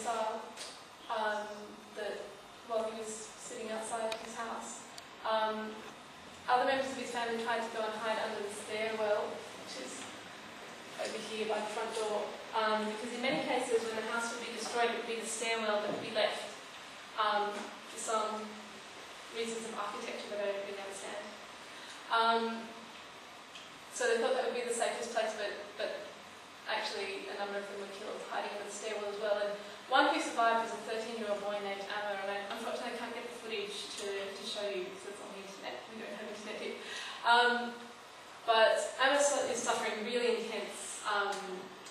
Gaza that while he was sitting outside his house. Other members of his family tried to go and hide under the stairwell, which is over here by the front door, because in many cases when the house would be destroyed, it would be the stairwell that would be left for some reasons of architecture that I don't really understand. So they thought that would be the safest place, but actually a number of them were killed hiding under the stairwell as well. And one who survived was a 13-year-old boy named Amma, and unfortunately I can't get the footage to show you because it's on the internet. We don't have internet here. But Amma is suffering really intense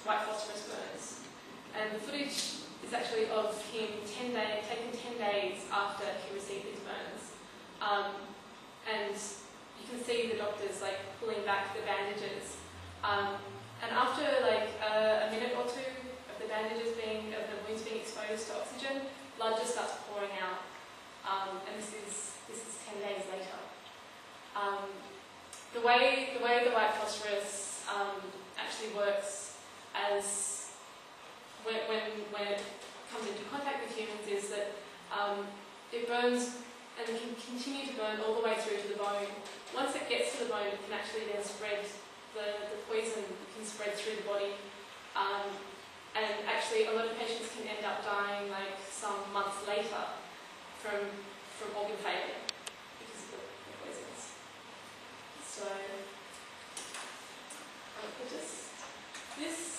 white phosphorus burns, and the footage is actually of him taken 10 days after he received these burns. And you can see the doctors like pulling back the bandages. And after like a minute or two of the wounds being exposed to oxygen, blood just starts pouring out. And this is 10 days later. The way the white phosphorus actually works as when it comes into contact with humans is that it burns and can continue to burn all the way through to the bone. Once it gets to the bone, it can actually then spread, the poison can spread through the body. And actually a lot of patients can end up dying like some months later from organ failure because of the poisons. So, this.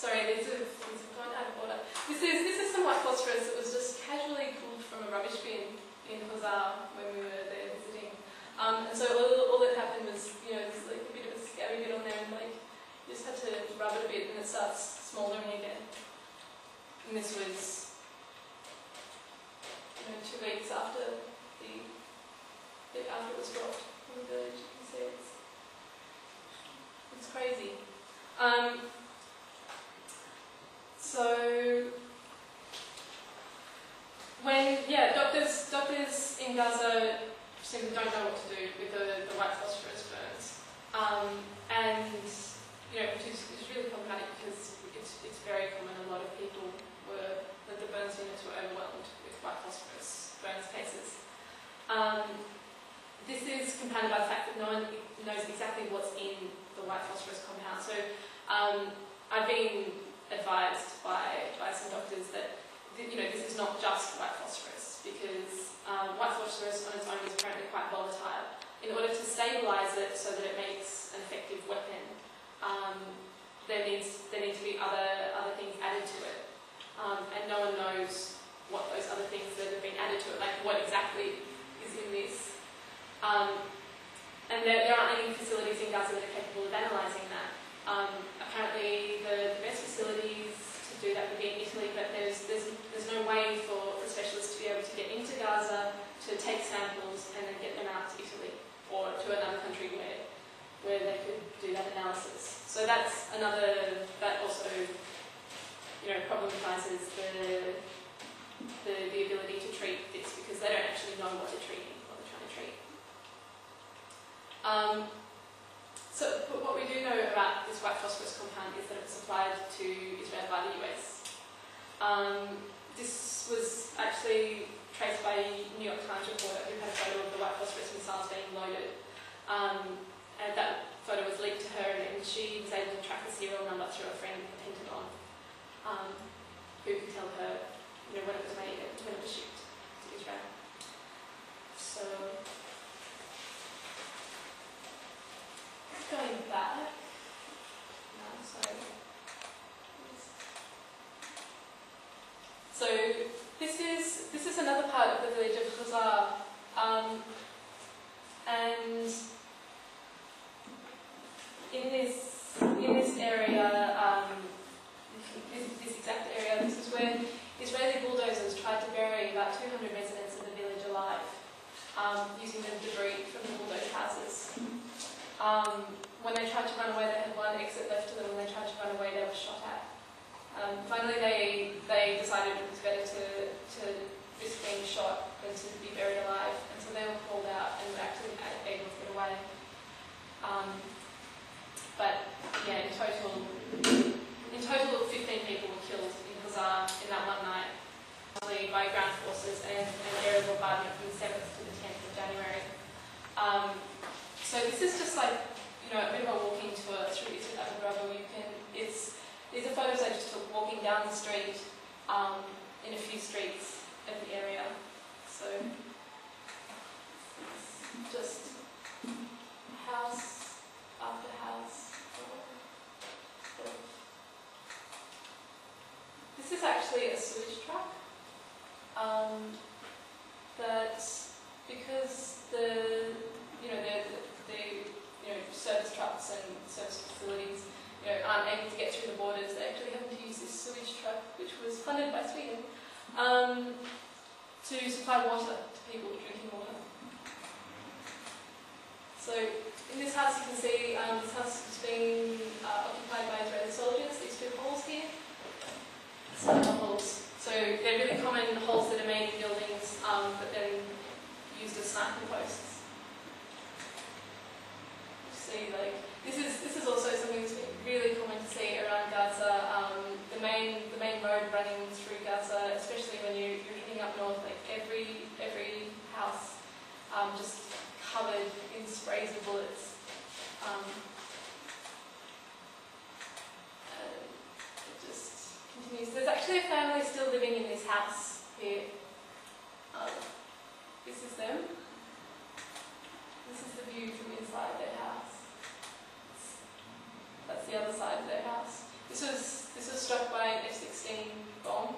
These have gone out of order. This is some white phosphorus that was just casually pulled from a rubbish bin in Gaza when we were there visiting. And so all that happened was, there's like a bit of a scabby bit on there, and like you just had to rub it a bit, and it starts smouldering again. And this was, 2 weeks after after it was dropped from the village. You can see it's crazy. So doctors in Gaza simply don't know what to do with the white phosphorus burns, and which is really problematic because it's very common. A lot of people the burns units were overwhelmed with white phosphorus burns cases. This is compounded by the fact that no one knows exactly what's in the white phosphorus compound. So I've been advised by some doctors that this is not just white phosphorus, because white phosphorus on its own is apparently quite volatile. In order to stabilise it so that it makes an effective weapon, there needs to be other things added to it, and no one knows what those other things that have been added to it, like what exactly is in this. And there aren't any facilities in Gaza that are capable of analysing that. Apparently the best facilities to do that would be in Italy, but there's no way for specialists to be able to get into Gaza to take samples and then get them out to Italy or to another country where they could do that analysis. So that's that also problematizes the ability to treat this, because they don't actually know what they're trying to treat. So what we do know about this white phosphorus compound is that it was supplied to Israel by the US. This was actually traced by a New York Times reporter who had a photo of the white phosphorus missiles being loaded. And that photo was leaked to her, and she was able to track the serial number through a friend at the Pentagon, who could tell her when it was made and when it was shipped to Israel. So, going back, so this is another part of the village of Gaza, and in this area, this exact area, this is where Israeli bulldozers tried to bury about 200 residents of the village alive, using the debris from the bulldozed houses. When they tried to run away, they had one exit left to them. When they tried to run away, they were shot at. Finally, they decided it was better to risk being shot than to be buried alive, and so they were called out and were actually able to get away. But yeah, in total, 15 people were killed in Gaza in that one night, mostly by ground forces and aerial bombardment from the 7th to the 10th of January. So this is just like, you know, a bit of a walking tour through Abu Ghraib. These are photos I just took walking down the street in a few streets of the area. So it's just house after house. This is actually a sewage truck. That because the service trucks and service facilities aren't able to get through the borders, they actually having to use this sewage truck, which was funded by Sweden, to supply water to people, drinking water. So in this house you can see this house has been occupied by Israeli soldiers, these two holes here. Some holes. So they're really common holes that are made in buildings but then used as sniping posts. You see, like this is also something that's really common to see around Gaza. The main road running through Gaza, especially when you're heading up north, like every house just covered in sprays of bullets. It just continues. There's actually a family still living in this house here. This is them. This is the view from inside their house. That's the other side of their house. This was struck by an F-16 bomb.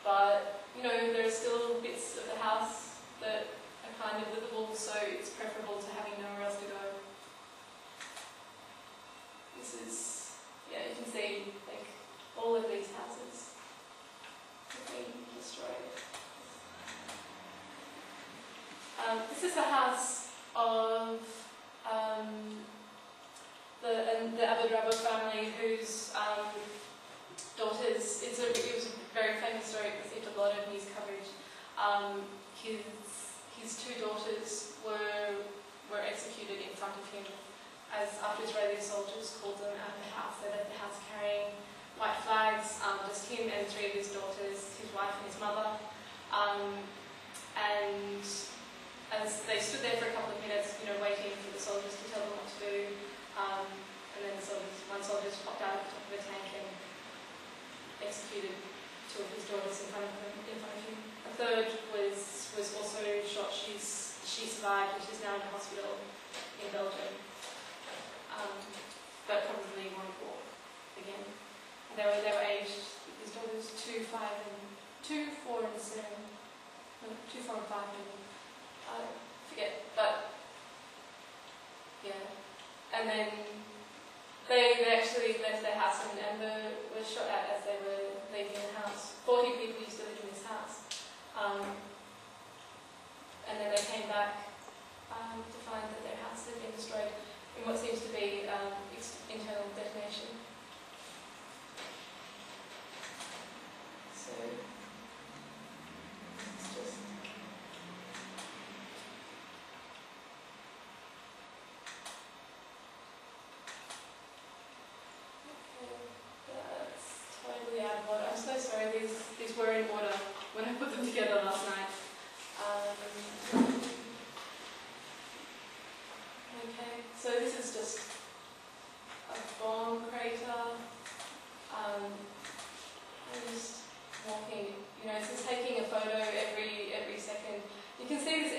But there are still bits of the house that are kind of livable, so it's preferable to having nowhere else to go. This is, you can see like all of these houses have been destroyed. This is the house of the Abu Ghraib family, whose daughters. It was a very famous story. It received a lot of news coverage. His two daughters were executed in front of him, after Israeli soldiers called them out of the house. They left the house carrying white flags. Just him and three of his daughters, his wife and his mother. And as they stood there for a couple of minutes, waiting for the soldiers to tell them what to do, and then one soldier just popped out of the top of a tank and executed two of his daughters in front of him. A third was also shot. She survived, and she's now in a hospital in Belgium, but probably won't walk again. They were aged. His daughters 2, 4, and 7. No, 2, 4, and 5. I forget, but yeah. And then they actually left their house and were shot at as they were leaving the house. 40 people used to live in this house. And then they came back to find that their house had been destroyed in what seems to be internal detonation. So it's just. I'm so sorry, these were in order when I put them together last night. Okay, so this is just a bomb crater. I'm just walking, it's just taking a photo every second. You can see this